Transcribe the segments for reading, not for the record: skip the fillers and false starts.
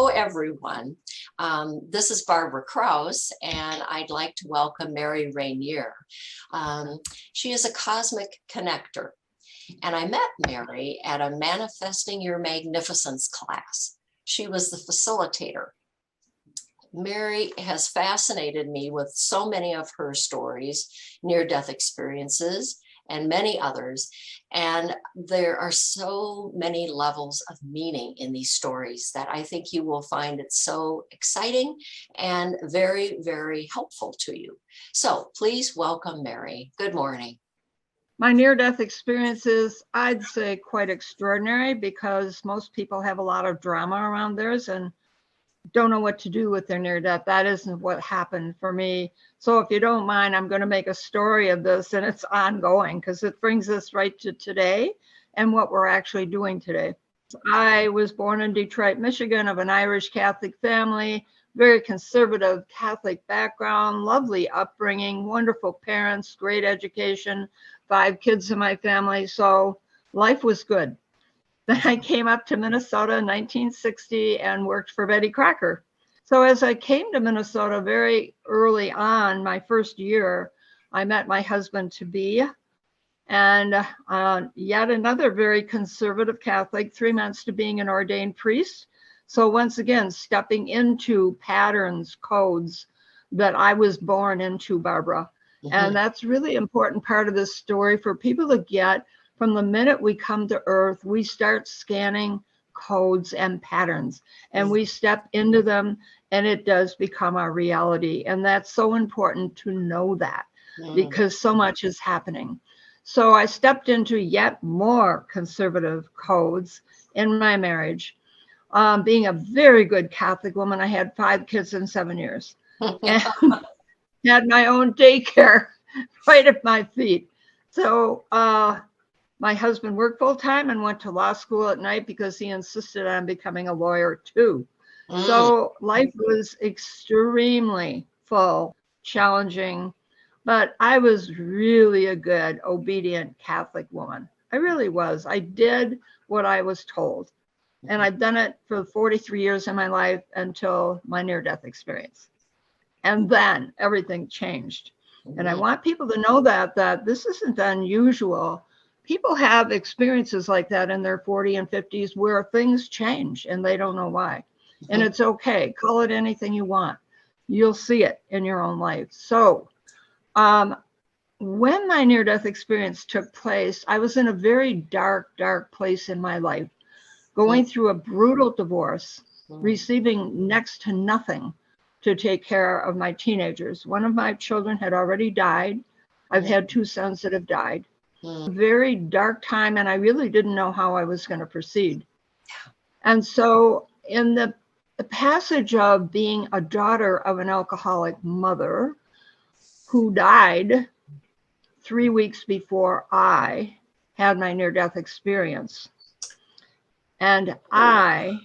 Hello, everyone. This is Barbara Krause, and I'd like to welcome Mary Regnier. She is a cosmic connector, and I met Mary at a Manifesting Your Magnificence class. She was the facilitator. Mary has fascinated me with so many of her stories, near-death experiences, and many others. And there are so many levels of meaning in these stories that I think you will find it so exciting and very, very helpful to you. So please welcome Mary. Good morning. My near-death experiences, I'd say quite extraordinary, because most people have a lot of drama around theirs and don't know what to do with their near-death. That isn't what happened for me. So if you don't mind, I'm going to make a story of this, and it's ongoing because it brings us right to today and what we're actually doing today. I was born in Detroit, Michigan, of an Irish Catholic family, very conservative Catholic background, lovely upbringing, wonderful parents, great education, 5 kids in my family. So life was good. Then I came up to Minnesota in 1960 and worked for Betty Crocker. So as I came to Minnesota very early on, my first year, I met my husband-to-be, and yet another very conservative Catholic, 3 months to being an ordained priest. So once again, stepping into patterns, codes that I was born into, Barbara. Mm-hmm. And that's really important part of this story for people to get. From the minute we come to Earth, we start scanning codes and patterns, and we step into them, and it does become our reality. And that's so important to know that, because so much is happening. So I stepped into yet more conservative codes in my marriage. Being a very good Catholic woman, I had 5 kids in 7 years, and had my own daycare right at my feet. So my husband worked full time and went to law school at night because he insisted on becoming a lawyer too. So life was extremely full, challenging, but I was really a good, obedient Catholic woman. I really was. I did what I was told. And I've done it for 43 years in my life until my near-death experience. And then everything changed. And I want people to know that this isn't unusual. People have experiences like that in their 40s and 50s where things change and they don't know why. And it's okay. Call it anything you want. You'll see it in your own life. So when my near-death experience took place, I was in a very dark, dark place in my life, going through a brutal divorce, receiving next to nothing to take care of my teenagers. One of my children had already died. I've had 2 sons that have died. Very dark time, and I really didn't know how I was going to proceed. And so in the passage of being a daughter of an alcoholic mother who died 3 weeks before I had my near-death experience, and I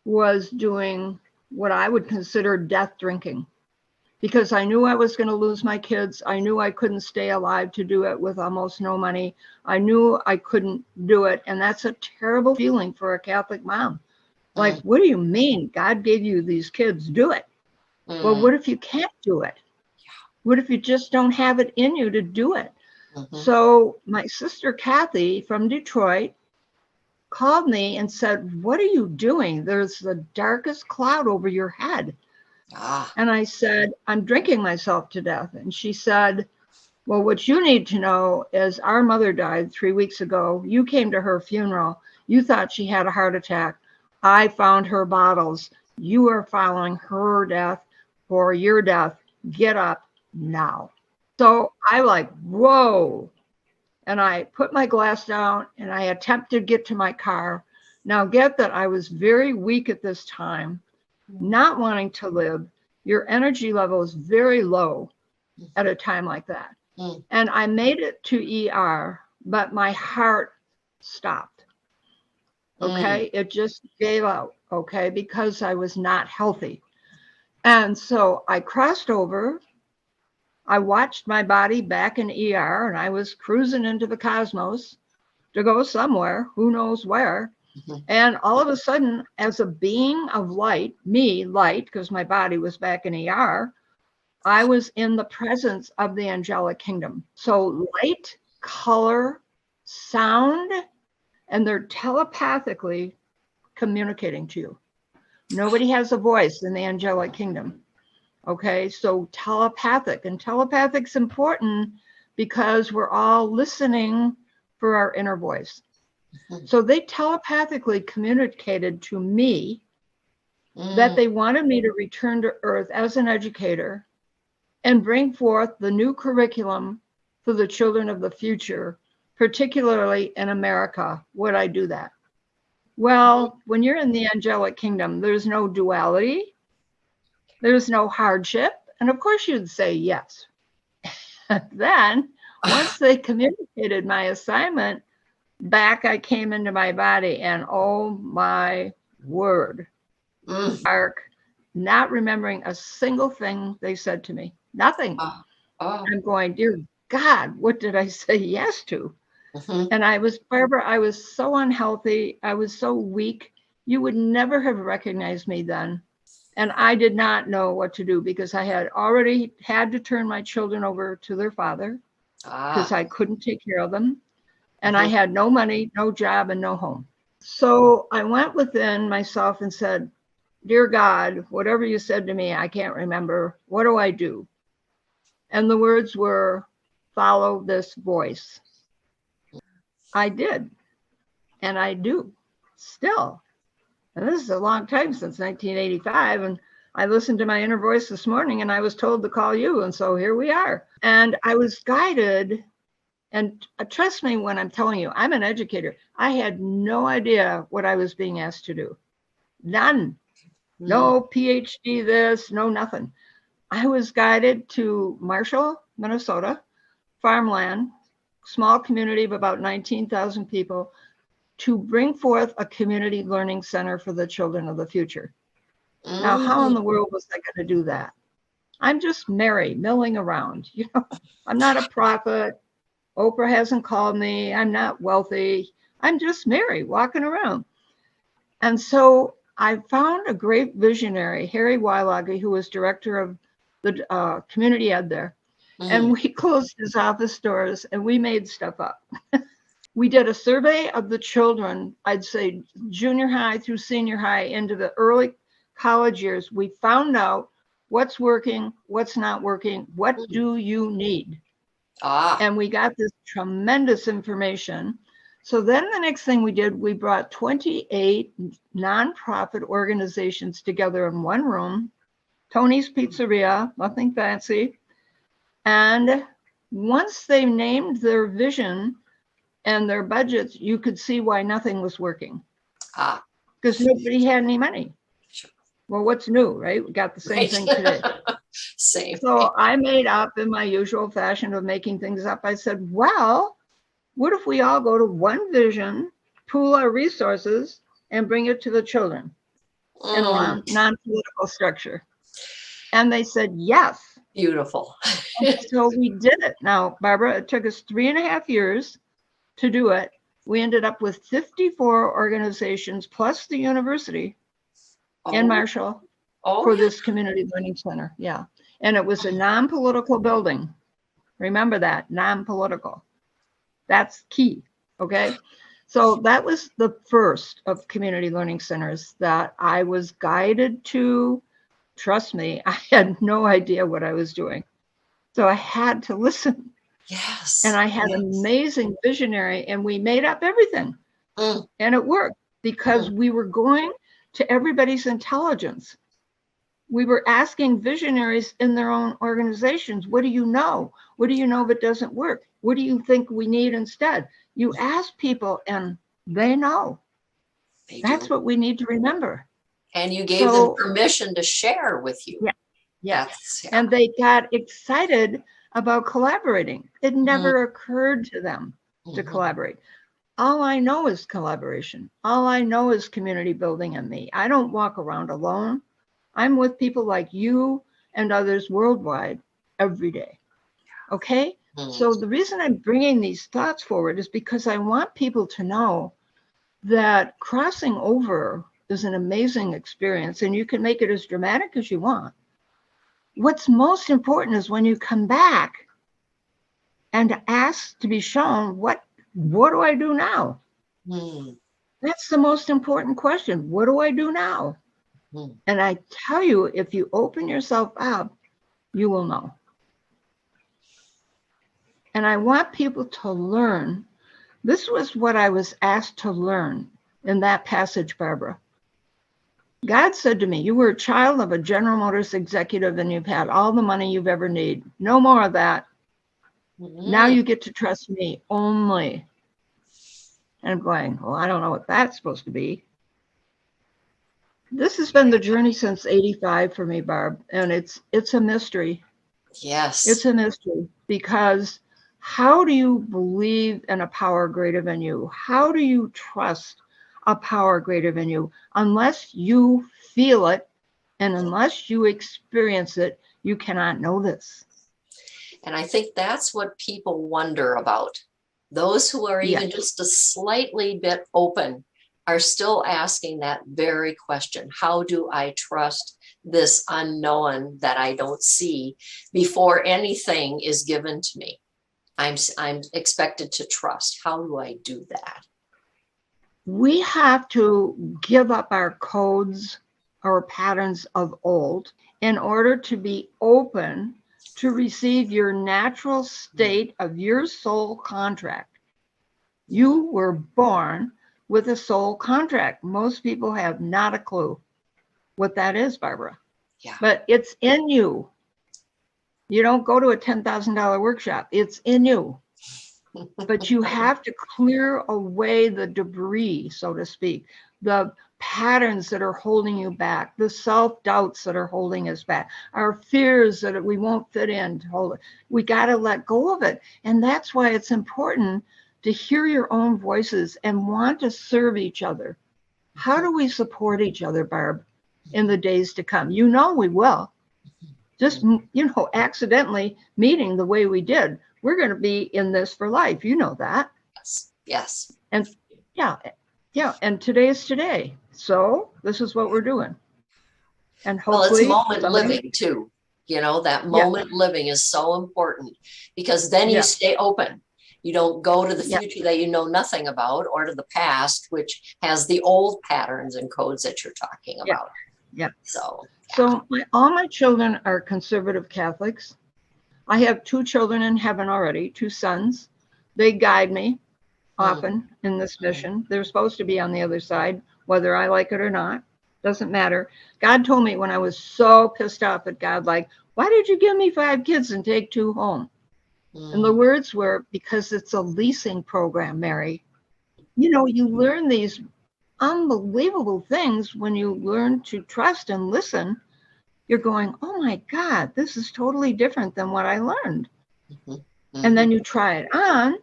was doing what I would consider death drinking, because I knew I was going to lose my kids. I knew I couldn't stay alive to do it with almost no money. I knew I couldn't do it. And that's a terrible feeling for a Catholic mom. Like, what do you mean? God gave you these kids, do it. Well, what if you can't do it? What if you just don't have it in you to do it? So my sister Kathy from Detroit called me and said, what are you doing? There's the darkest cloud over your head. And I said, I'm drinking myself to death. And she said, well, what you need to know is our mother died 3 weeks ago. You came to her funeral. You thought she had a heart attack. I found her bottles. You are following her death or your death. Get up now. So I whoa. And I put my glass down and I attempted to get to my car. Now get that I was very weak at this time, not wanting to live. Your energy level is very low at a time like that. And I made it to ER, but my heart stopped. Okay. It just gave out. Okay. Because I was not healthy. And so I crossed over. I watched my body back in ER, and I was cruising into the cosmos to go somewhere, who knows where. And all of a sudden, as a being of light, me, light, because my body was back in ER, I was in the presence of the angelic kingdom. So light, color, sound, and they're telepathically communicating to you. Nobody has a voice in the angelic kingdom. Okay, so telepathic, and telepathic's important because we're all listening for our inner voice. So they telepathically communicated to me that they wanted me to return to Earth as an educator and bring forth the new curriculum for the children of the future, particularly in America. Would I do that? Well, when you're in the angelic kingdom, there's no duality, there's no hardship, and of course you'd say yes. Then, once they communicated my assignment, back I came into my body, and oh my word, dark, not remembering a single thing they said to me. Nothing. I'm going, dear God, what did I say yes to? And I was, Barbara, I was so unhealthy. I was so weak. You would never have recognized me then. And I did not know what to do because I had already had to turn my children over to their father because I couldn't take care of them. And I had no money, no job, and no home. So I went within myself and said, dear God, whatever you said to me, I can't remember. What do I do? And the words were, follow this voice. I did. And I do still. And this is a long time since 1985. And I listened to my inner voice this morning and I was told to call you. And so here we are. And I was guided. And trust me when I'm telling you, I'm an educator. I had no idea what I was being asked to do. None. No PhD this, no nothing. I was guided to Marshall, Minnesota, farmland, small community of about 19,000 people, to bring forth a community learning center for the children of the future. Now, how in the world was I going to do that? I'm just Mary milling around. You know, I'm not a prophet. Oprah hasn't called me. I'm not wealthy. I'm just Mary walking around. And so I found a great visionary, Harry Weilage, who was director of the community ed there. And we closed his office doors and we made stuff up. We did a survey of the children, I'd say junior high through senior high into the early college years. We found out what's working, what's not working, what do you need? And we got this tremendous information. So then the next thing we did, we brought 28 nonprofit organizations together in one room, Tony's Pizzeria, nothing fancy. And once they named their vision and their budgets, you could see why nothing was working. Because nobody had any money. Well, what's new, right? We got the same thing today. Same. So I made up in my usual fashion of making things up. I said, well, what if we all go to one vision, pool our resources, and bring it to the children in a non-political structure? And they said, yes. Beautiful. So we did it. Now, Barbara, it took us 3.5 years to do it. We ended up with 54 organizations plus the university in Marshall for this community learning center. Yeah. And it was a non-political building. Remember that, non-political. That's key. Okay. So that was the first of community learning centers that I was guided to. Trust me, I had no idea what I was doing. So I had to listen. Yes. And I had an amazing visionary and we made up everything. And it worked because we were going to everybody's intelligence. We were asking visionaries in their own organizations, what do you know? What do you know that doesn't work? What do you think we need instead? You ask people and they know. That's what we need to remember. And you gave them permission to share with you. Yeah. Yes. And they got excited about collaborating. It never occurred to them to collaborate. All I know is collaboration. All I know is community building in me. I don't walk around alone. I'm with people like you and others worldwide every day. Okay? So the reason I'm bringing these thoughts forward is because I want people to know that crossing over is an amazing experience, and you can make it as dramatic as you want. What's most important is when you come back and ask to be shown, what do I do now? That's the most important question. What do I do now? And I tell you, if you open yourself up, you will know. And I want people to learn. This was what I was asked to learn in that passage, Barbara. God said to me, you were a child of a General Motors executive and you've had all the money you've ever needed. No more of that. Now you get to trust me only. And I'm going, well, I don't know what that's supposed to be. This has been the journey since 85 for me, Barb, and it's a mystery. Yes. It's a mystery, because how do you believe in a power greater than you? How do you trust a power greater than you? Unless you feel it and unless you experience it, you cannot know this. And I think that's what people wonder about. Those who are even just a slightly bit open are still asking that very question. How do I trust this unknown that I don't see before anything is given to me? I'm expected to trust. How do I do that? We have to give up our codes, our patterns of old, in order to be open to receive your natural state of your soul contract. You were born with a soul contract. Most people have not a clue what that is, Barbara. Yeah. But it's in you. You don't go to a $10,000 workshop. It's in you. But you have to clear away the debris, so to speak, the patterns that are holding you back, the self-doubts that are holding us back, our fears that we won't fit in. We got to let go of it. And that's why it's important to hear your own voices and want to serve each other. How do we support each other, Barb, in the days to come? You know we will. Just, accidentally meeting the way we did. We're going to be in this for life. You know that. Yes. And yeah. And today is today. So this is what we're doing. And hopefully, well, it's moment living too. That moment living is so important, because then you stay open. You don't go to the future that you know nothing about, or to the past, which has the old patterns and codes that you're talking about. Yeah. So all my children are conservative Catholics. I have 2 children in heaven already, 2 sons. They guide me often in this mission. They're supposed to be on the other side, whether I like it or not. Doesn't matter. God told me when I was so pissed off at God, like, why did you give me 5 kids and take 2 home? And the words were, because it's a leasing program, Mary. You learn these unbelievable things when you learn to trust and listen. You're going, oh my God, this is totally different than what I learned. And then you try it on,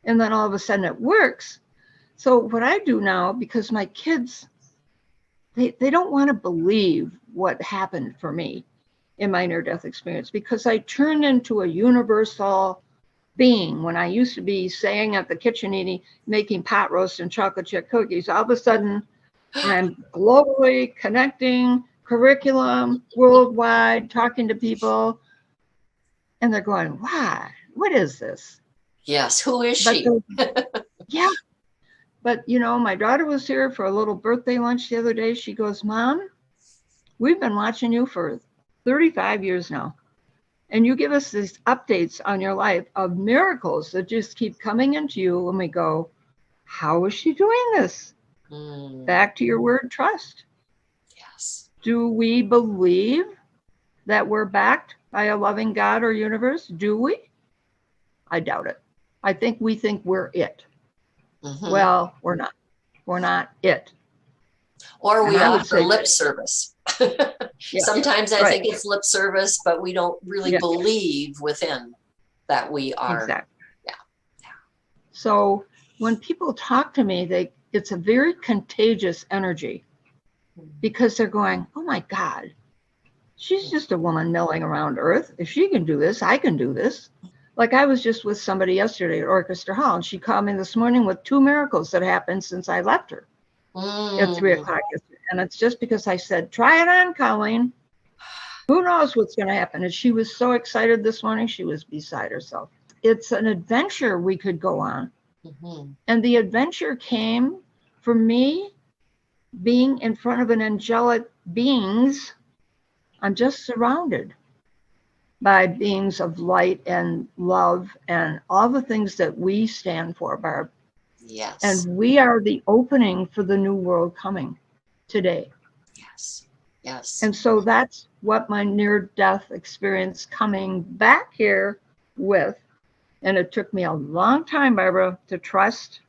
and then all of a sudden it works. So what I do now, because my kids, they don't want to believe what happened for me in my near-death experience, because I turned into a universal being. When I used to be saying at the kitchen eating, making pot roast and chocolate chip cookies, all of a sudden I'm globally connecting, curriculum, worldwide, talking to people. And they're going, wow, what is this? Yes, who is she? Yeah. But, my daughter was here for a little birthday lunch the other day. She goes, Mom, we've been watching you for 35 years now. And you give us these updates on your life of miracles that just keep coming into you. And we go, how is she doing this? Back to your word, trust. Yes. Do we believe that we're backed by a loving God or universe? Do we? I doubt it. I think we think we're it. Well, we're not. We're not it. Or we offer lip service. Sometimes I think it's lip service, but we don't really believe within that we are. Exactly. Yeah. So when people talk to me, it's a very contagious energy, because they're going, oh my God, she's just a woman milling around Earth. If she can do this, I can do this. Like I was just with somebody yesterday at Orchestra Hall, and she called me this morning with 2 miracles that happened since I left her at 3:00 yesterday. And it's just because I said, try it on, Colleen. Who knows what's going to happen? And she was so excited this morning, she was beside herself. It's an adventure we could go on. Mm-hmm. And the adventure came for me being in front of an angelic beings. I'm just surrounded by beings of light and love and all the things that we stand for, Barb. Yes. And we are the opening for the new world coming today. Yes. Yes. And so that's what my near-death experience coming back here with. And it took me a long time, Barbara, to trust.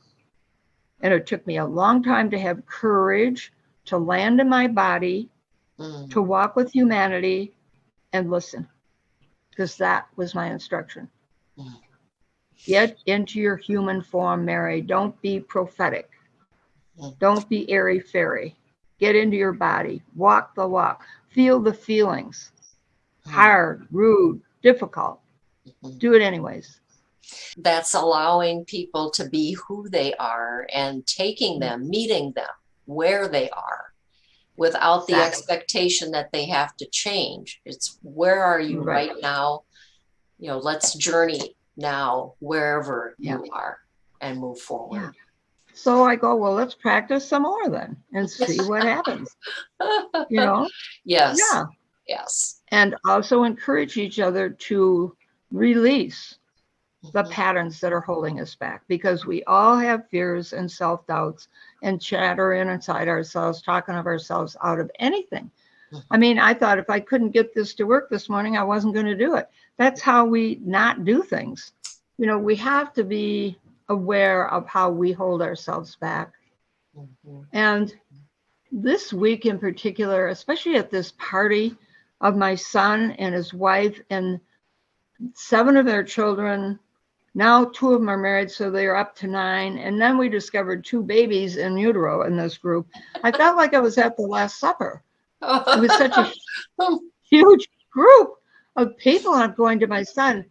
And it took me a long time to have courage to land in my body, to walk with humanity and listen. Because that was my instruction. Get into your human form, Mary. Don't be prophetic. Don't be airy-fairy. Get into your body. Walk the walk. Feel the feelings. Hard, rude, difficult. Do it anyways. That's allowing people to be who they are and taking them, meeting them where they are without the expectation that they have to change. It's where are you right now? You know, let's journey now wherever you are and move forward. Yeah. So I go, well, let's practice some more then and see what happens. You know? Yes. Yeah. Yes. And also encourage each other to release the patterns that are holding us back, because we all have fears and self-doubts and chatter inside ourselves, talking of ourselves out of anything. I mean, I thought if I couldn't get this to work this morning, I wasn't going to do it. That's how we not do things. You know, we have to be aware of how we hold ourselves back. And this week in particular, especially at this party of my son and his wife and 7 of their children, now 2 of them are married, so they're up to 9. And then we discovered 2 babies in utero in this group. I felt like I was at the Last Supper. It was such a huge group of people. I'm going to my son,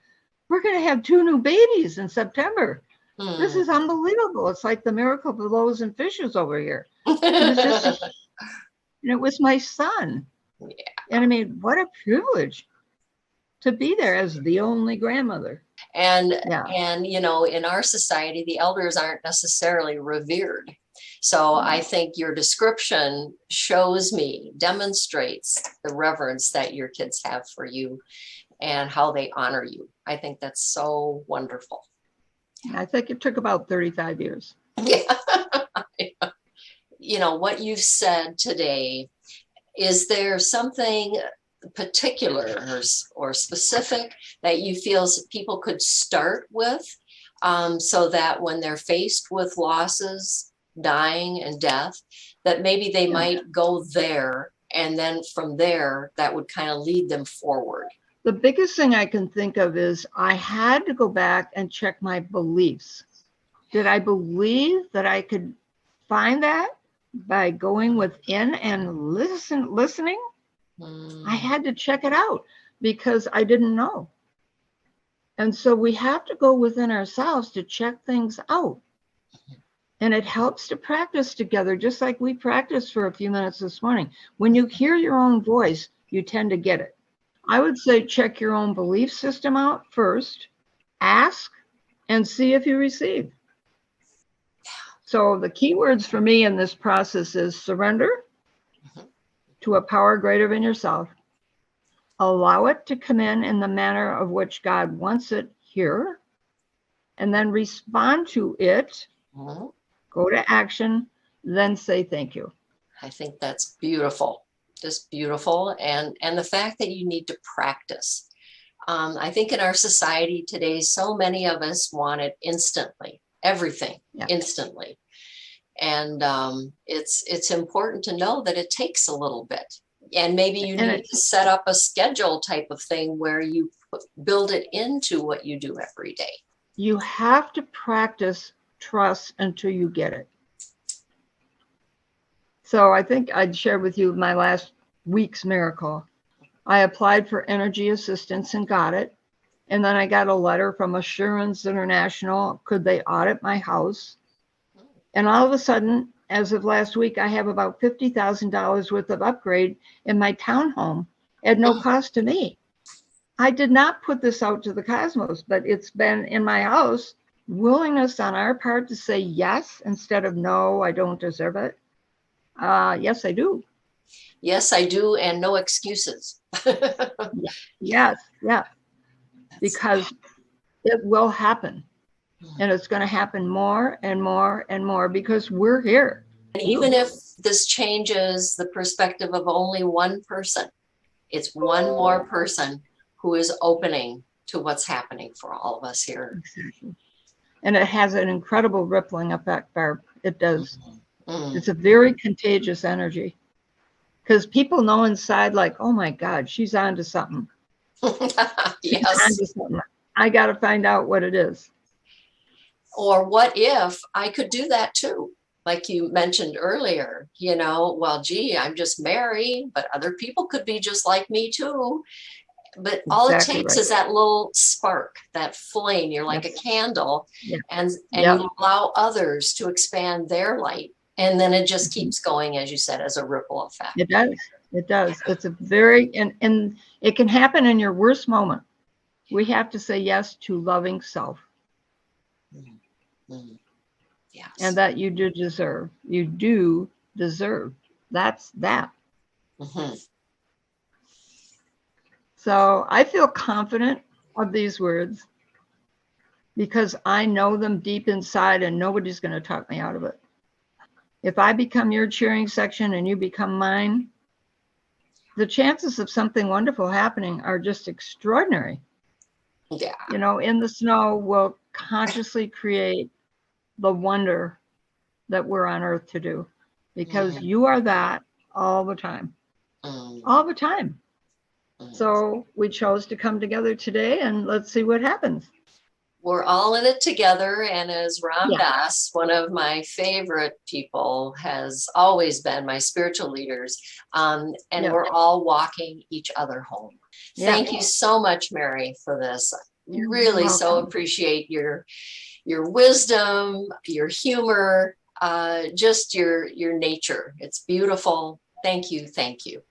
we're going to have 2 new babies in September. This is unbelievable. It's like the miracle of the loaves and fishes over here. It was just, and it was my son. Yeah. And I mean, what a privilege to be there as the only grandmother. And you know, in our society, the elders aren't necessarily revered. So I think your description demonstrates the reverence that your kids have for you and how they honor you. I think that's so wonderful. I think it took about 35 years. Yeah. You know, what you've said today, is there something particular or specific that you feel people could start with, so that when they're faced with losses, dying and death, that maybe they might go there, and then from there that would kind of lead them forward? The biggest thing I can think of is I had to go back and check my beliefs. Did I believe that I could find that by going within and listening? I had to check it out because I didn't know. And so we have to go within ourselves to check things out. And it helps to practice together, just like we practiced for a few minutes this morning. When you hear your own voice, you tend to get it. I would say check your own belief system out first, ask, and see if you receive. So the key words for me in this process is surrender to a power greater than yourself. Allow it to come in the manner of which God wants it here, and then respond to it. Go to action, then say thank you. I think that's beautiful. Just beautiful. And the fact that you need to practice. I think in our society today, so many of us want it instantly, everything instantly. And it's important to know that it takes a little bit. And maybe you need to set up a schedule type of thing where you build it into what you do every day. You have to practice trust until you get it. So I think I'd share with you my last week's miracle. I applied for energy assistance and got it. And then I got a letter from Assurance International. Could they audit my house? And all of a sudden, as of last week, I have about $50,000 worth of upgrade in my townhome at no cost to me. I did not put this out to the cosmos, but it's been in my house. Willingness on our part to say yes instead of no, I don't deserve it. Yes, I do. Yes, I do. And no excuses. Yes, yeah. Because it will happen. And it's going to happen more and more and more because we're here. And even if this changes the perspective of only one person, it's one more person who is opening to what's happening for all of us here. Exactly. And it has an incredible rippling effect, Barb. It does. Mm-hmm. It's a very contagious energy. Because people know inside, like, oh my God, she's onto something. She's Yes. onto something. I got to find out what it is. Or what if I could do that too? Like you mentioned earlier, well, gee, I'm just Mary, but other people could be just like me too. But all it takes is that little spark, that flame. You're like a candle, and you allow others to expand their light. And then it just keeps going, as you said, as a ripple effect. It does. It does. It's a very, and it can happen in your worst moment. We have to say yes to loving self. Mm-hmm. Yes. And that you do deserve. You do deserve. That's that. Mm-hmm. So I feel confident of these words because I know them deep inside and nobody's going to talk me out of it. If I become your cheering section and you become mine, the chances of something wonderful happening are just extraordinary. Yeah. In the snow, we'll consciously create the wonder that we're on earth to do because you are that all the time. All the time. So we chose to come together today and let's see what happens. We're all in it together. And as Ram Dass, one of my favorite people, has always been my spiritual leaders. And we're all walking each other home. Thank you so much, Mary, for this. You're really welcome. So appreciate your wisdom, your humor, just your nature. It's beautiful. Thank you. Thank you.